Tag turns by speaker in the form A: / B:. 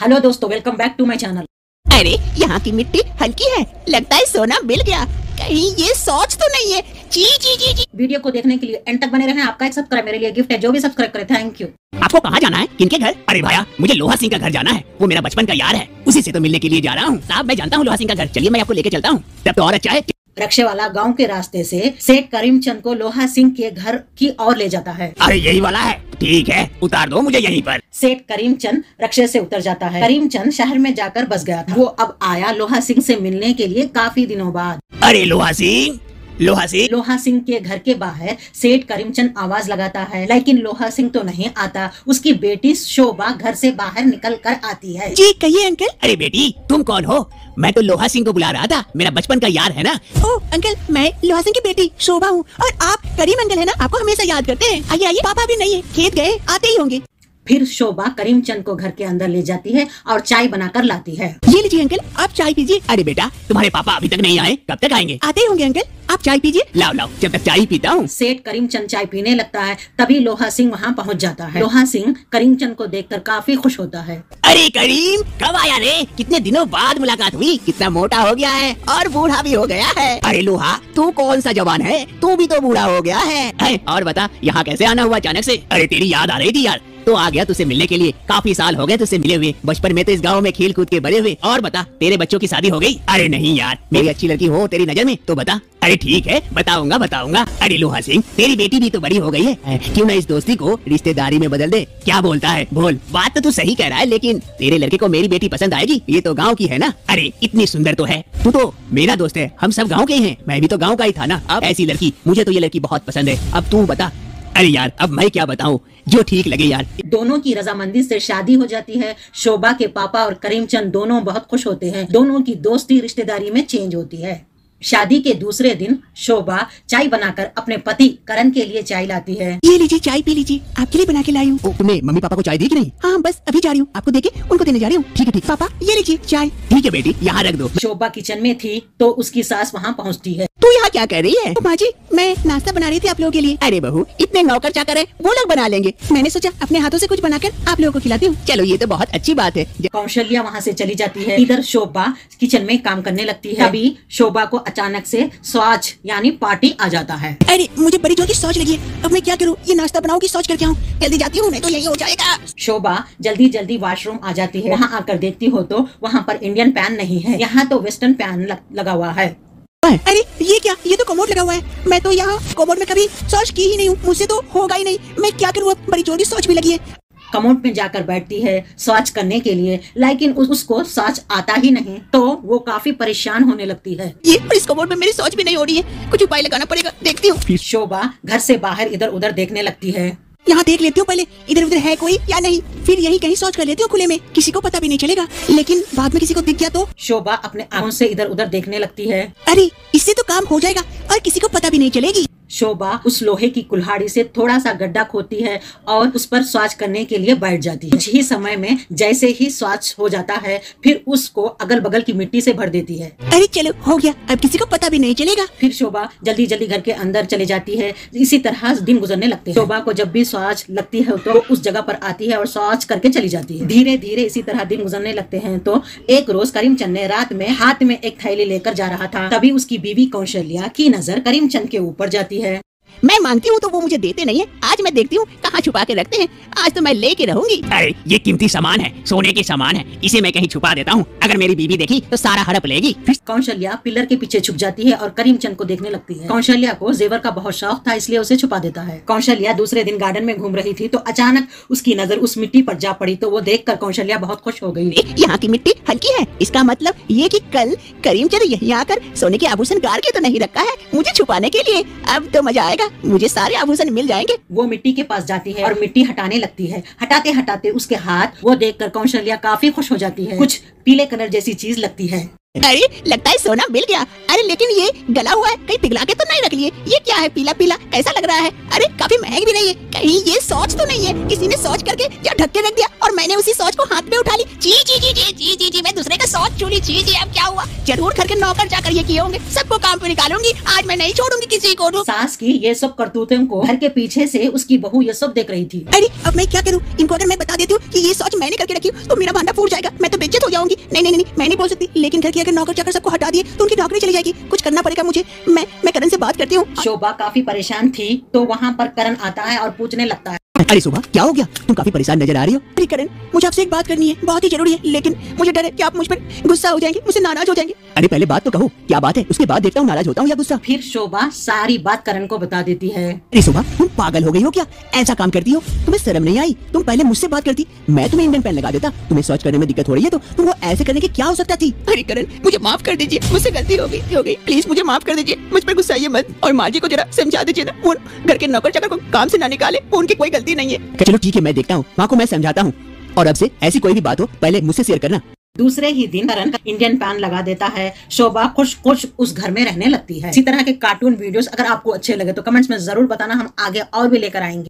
A: Hello दोस्तों, welcome back to my channel.
B: अरे यहाँ की मिट्टी हल्की है, लगता है सोना मिल गया। कहीं ये सोच तो नहीं है? जी जी जी जी।
A: वीडियो को देखने के लिए एंड तक बने रहें। आपका एक सब्सक्राइब मेरे लिए गिफ्ट है, जो भी सब्सक्राइब करे थैंक यू।
B: आपको कहाँ जाना है? किनके घर? अरे भैया, मुझे लोहा सिंह का घर जाना है। वो मेरा बचपन का यार है, उसी से तो मिलने के लिए जा रहा हूँ। साहब मैं जानता हूँ लोहा सिंह का घर, चलिए मैं आपको लेके चलता हूँ। तब तो और अच्छा है।
A: रक्षे वाला गांव के रास्ते से सेठ करीमचंद को लोहा सिंह के घर की ओर ले जाता है।
B: अरे यही वाला है, ठीक है उतार दो मुझे यहीं पर।
A: सेठ करीमचंद रक्षे से उतर जाता है। करीमचंद शहर में जाकर बस गया था। वो अब आया लोहा सिंह से मिलने के लिए काफी दिनों बाद।
B: अरे लोहा सिंह, लोहा सिंह।
A: लोहा सिंह के घर के बाहर सेठ करीमचंद आवाज लगाता है, लेकिन लोहा सिंह तो नहीं आता। उसकी बेटी शोभा घर से बाहर निकल कर आती है।
B: जी कहिए अंकल। अरे बेटी तुम कौन हो? मैं तो लोहा सिंह को बुला रहा था, मेरा बचपन का यार है ना। ओ अंकल, मैं लोहा सिंह की बेटी शोभा हूँ और आप करीम अंकल है ना, आपको हमेशा याद करते हैं। आइए आइए, पापा भी नहीं है, खेत गए, आते ही होंगे।
A: फिर शोभा करीमचंद को घर के अंदर ले जाती है और चाय बनाकर लाती है।
B: ये लीजिए अंकल, आप चाय पीजिए। अरे बेटा, तुम्हारे पापा अभी तक नहीं आए, कब तक आएंगे? आते ही होंगे अंकल, आप चाय पीजिए। लाओ लाओ, जब तक चाय पीता हूँ।
A: सेठ करीमचंद चाय पीने लगता है, तभी लोहा सिंह वहाँ पहुँच जाता है। लोहा सिंह करीमचंद को देखकर काफी खुश होता है।
B: अरे करीम, कब आया रे? कितने दिनों बाद मुलाकात हुई, कितना मोटा हो गया है और बूढ़ा भी हो गया है। अरे लोहा, तू कौन सा जवान है, तू भी तो बूढ़ा हो गया है। और बता, यहाँ कैसे आना हुआ अचानक से? अरे तेरी याद आ रही थी यार, तो आ गया तुझसे मिलने के लिए। काफी साल हो गए तुझसे मिले हुए, बचपन में तो इस गांव में खेल कूद के बड़े हुए। और बता, तेरे बच्चों की शादी हो गई? अरे नहीं यार, मेरी अच्छी लड़की हो तेरी नजर में तो बता। अरे ठीक है, बताऊंगा बताऊंगा। अरे लोहा सिंह, तेरी बेटी भी तो बड़ी हो गई है, क्यों ना इस दोस्ती को रिश्तेदारी में बदल दे? क्या बोलता है? बोल। बात तो तू सही कह रहा है, लेकिन तेरे लड़के को मेरी बेटी पसंद आएगी? ये तो गाँव की है ना। अरे इतनी सुंदर तो है, तू तो मेरा दोस्त है, हम सब गाँव के ही हैं, मैं भी तो गाँव का ही था ना। अब ऐसी लड़की, मुझे तो ये लड़की बहुत पसंद है, अब तू बता। अरे यार, अब मैं क्या बताऊं, जो ठीक लगे यार।
A: दोनों की रजामंदी से शादी हो जाती है। शोभा के पापा और करीमचंद दोनों बहुत खुश होते हैं। दोनों की दोस्ती रिश्तेदारी में चेंज होती है। शादी के दूसरे दिन शोभा चाय बनाकर अपने पति करण के लिए चाय लाती है।
B: ये लीजिए चाय पी लीजिए, आपके लिए बना के लाई हूँ। तुमने मम्मी पापा को चाय दी कि नहीं? हाँ बस अभी जा रही हूँ, आपको देके उनको देने जा रही हूँ। ठीक है ठीक। पापा ये लीजिए चाय। ठीक है बेटी, यहाँ रख दो।
A: शोभा किचन में थी तो उसकी सास वहाँ पहुँचती है।
B: तू यहाँ क्या कर रही है? माँ जी, मैं नाश्ता बना रही थी आप लोगों के लिए। अरे बहू, इतने नौकर चाकर है, वो लोग बना लेंगे। मैंने सोचा अपने हाथों से कुछ बनाकर आप लोगों को खिलाती हूँ। चलो ये तो बहुत अच्छी बात है।
A: कौशल्या वहाँ से चली जाती है। इधर शोभा किचन में काम करने लगती है। अभी शोभा को अचानक से स्वाच यानी पार्टी आ जाता है।
B: अरे मुझे बड़ी जोर की सोच लगी है, अब मैं क्या करूँ? ये नाश्ता बनाऊँ की सोच करके आऊँ? जल्दी जाती हूँ, नहीं तो यही हो जाएगा।
A: शोभा जल्दी जल्दी वॉशरूम आ जाती है। वहाँ आकर देखती हो तो वहाँ पर इंडियन पैन नहीं है, यहाँ तो वेस्टर्न पैन लगा हुआ है।
B: अरे ये क्या, ये तो कमोड लगा हुआ है। मैं तो यहाँ कमोड में कभी शौच की ही नहीं हूँ, मुझसे तो होगा ही नहीं। मैं क्या करूँ? अब बड़ी जोर की सोच भी लगी है।
A: कमोड में जाकर बैठती है शौच करने के लिए, लेकिन उसको शौच आता ही नहीं, तो वो काफी परेशान होने लगती है।
B: ये इस कमोड में मेरी शौच भी नहीं हो रही है, कुछ उपाय लगाना पड़ेगा, देखती हूँ।
A: शोभा घर से बाहर इधर उधर देखने लगती है।
B: यहाँ देख लेती हूँ पहले, इधर उधर है कोई या नहीं, फिर यही कहीं शौच कर लेती हूँ खुले में, किसी को पता भी नहीं चलेगा। लेकिन बाद में किसी को दिख गया तो?
A: शोभा अपने आंखों से इधर उधर देखने लगती है।
B: अरे इससे तो काम हो जाएगा और किसी को पता भी नहीं चलेगी।
A: शोभा उस लोहे की कुल्हाड़ी से थोड़ा सा गड्ढा खोदती है और उस पर स्वाच करने के लिए बैठ जाती है। कुछ ही समय में जैसे ही स्वाच हो जाता है, फिर उसको अगल बगल की मिट्टी से भर देती है।
B: अरे चलो हो गया, अब किसी को पता भी नहीं चलेगा।
A: फिर शोभा जल्दी जल्दी घर के अंदर चले जाती है। इसी तरह दिन गुजरने लगते हैं। शोभा को जब भी स्वाच लगती है तो उस जगह पर आती है और स्वाच करके चली जाती है। धीरे धीरे इसी तरह दिन गुजरने लगते हैं। तो एक रोज करीमचंद ने रात में हाथ में एक थैली लेकर जा रहा था, तभी उसकी बीवी कौशल्या की नजर करीमचंद के ऊपर जाती है।
B: मैं मांगती हूँ तो वो मुझे देते नहीं है, आज मैं देखती हूँ कहाँ छुपा के रखते हैं, आज तो मैं लेके रहूंगी। अरे ये कीमती सामान है, सोने के सामान है, इसे मैं कहीं छुपा देता हूँ, अगर मेरी बीवी देखी तो सारा हड़प लेगी।
A: कौशल्या पिलर के पीछे छुप जाती है और करीमचंद को देखने लगती है। कौशल्या को जेवर का बहुत शौक था, इसलिए उसे छुपा देता है। कौशल्या दूसरे दिन गार्डन में घूम रही थी तो अचानक उसकी नजर उस मिट्टी पर जा पड़ी, तो वो देखकर कौशल्या बहुत खुश हो गई।
B: यहाँ की मिट्टी हल्की है, इसका मतलब ये कि कल करीमचंद यहीं आकर सोने के आभूषण गाड़ के तो नहीं रखा है मुझे छुपाने के लिए। अब तो मजा आएगा, मुझे सारे आभूषण मिल जाएंगे।
A: वो मिट्टी के पास जाती है और मिट्टी हटाने लगती है। हटाते हटाते उसके हाथ वो देखकर कौशल्या काफी खुश हो जाती है। कुछ पीले कलर जैसी चीज लगती है।
B: अरे लगता है सोना मिल गया। अरे लेकिन ये गला हुआ है, कहीं पिघला के तो नहीं रख लिए? ये क्या है, पीला पीला कैसा लग रहा है? अरे काफी महंगी भी नहीं है, कहीं ये सोच तो नहीं है किसी ने सोच करके या ढक के रख दिया और मैंने उसी सोच को हाथ में उठा ली? जी जी जी जी जी जी जी मैं दूसरे का शौच चूली। जी जी अब क्या हुआ, जरूर घर के नौकर जाकर ये किए होंगे, सबको काम पे निकालूंगी, आज मैं नहीं छोड़ूंगी किसी को।
A: सास की ये सब करतूतों को घर के पीछे से उसकी बहू ये सब देख रही थी।
B: अरे अब मैं क्या करूं, इनको अगर मैं बता देती हूँ कि ये शौच मैंने करके रखी तो मेरा भांडा फूट जाएगा, मैं तो बेइज्जत हो जाऊंगी। नहीं नहीं नहीं मैं नहीं बोल सकती, लेकिन घर के अगर नौकर चाकर सबको हटा दिए तो उनकी नौकरी चली जाएगी, कुछ करना पड़ेगा मुझे। मैं करण से बात करती हूँ।
A: शोभा काफी परेशान थी तो वहाँ पर करण आता है और पूछने लगता है,
B: अरे शोभा क्या हो गया, तुम काफी परेशान नजर आ रही हो। अरे करण मुझे आपसे एक बात करनी है, बहुत ही जरूरी है, लेकिन मुझे डर है कि आप मुझ पर गुस्सा हो जाएंगे, मुझसे नाराज हो जाएंगे। अरे पहले बात तो कहो, क्या बात है, उसके बाद देखता हूँ नाराज होता हूँ या गुस्सा।
A: फिर शोभा सारी बात करण को बता देती है।
B: अरे शोभा तुम पागल हो गई हो क्या, ऐसा काम करती हो, तुम्हें शर्म नहीं आई? तुम पहले मुझसे बात करती, मैं तुम्हें इंडियन पेन लगा देता। तुम्हें शौच करने में दिक्कत हो रही है तो तुमको ऐसे करने की क्या हो सकता थी। अरे करण मुझे माफ कर दीजिए, मुझसे गलती हो गई, प्लीज मुझे माफ कर दीजिए, मुझ पर गुस्साइए मत, और माँ जी को जरा समझा दीजिए ना, वो घर के नौकर चाकर को काम से ना निकाले, उनकी कोई गलती नहीं है। चलो ठीक है, मैं देखता हूँ, माँ को मैं समझाता हूँ, और अब से ऐसी कोई भी बात हो पहले मुझसे शेयर करना।
A: दूसरे ही दिन करण इंडियन पैन लगा देता है। शोभा खुश खुश उस घर में रहने लगती है। इसी तरह के कार्टून वीडियोस अगर आपको अच्छे लगे तो कमेंट्स में जरूर बताना, हम आगे और भी लेकर आएंगे।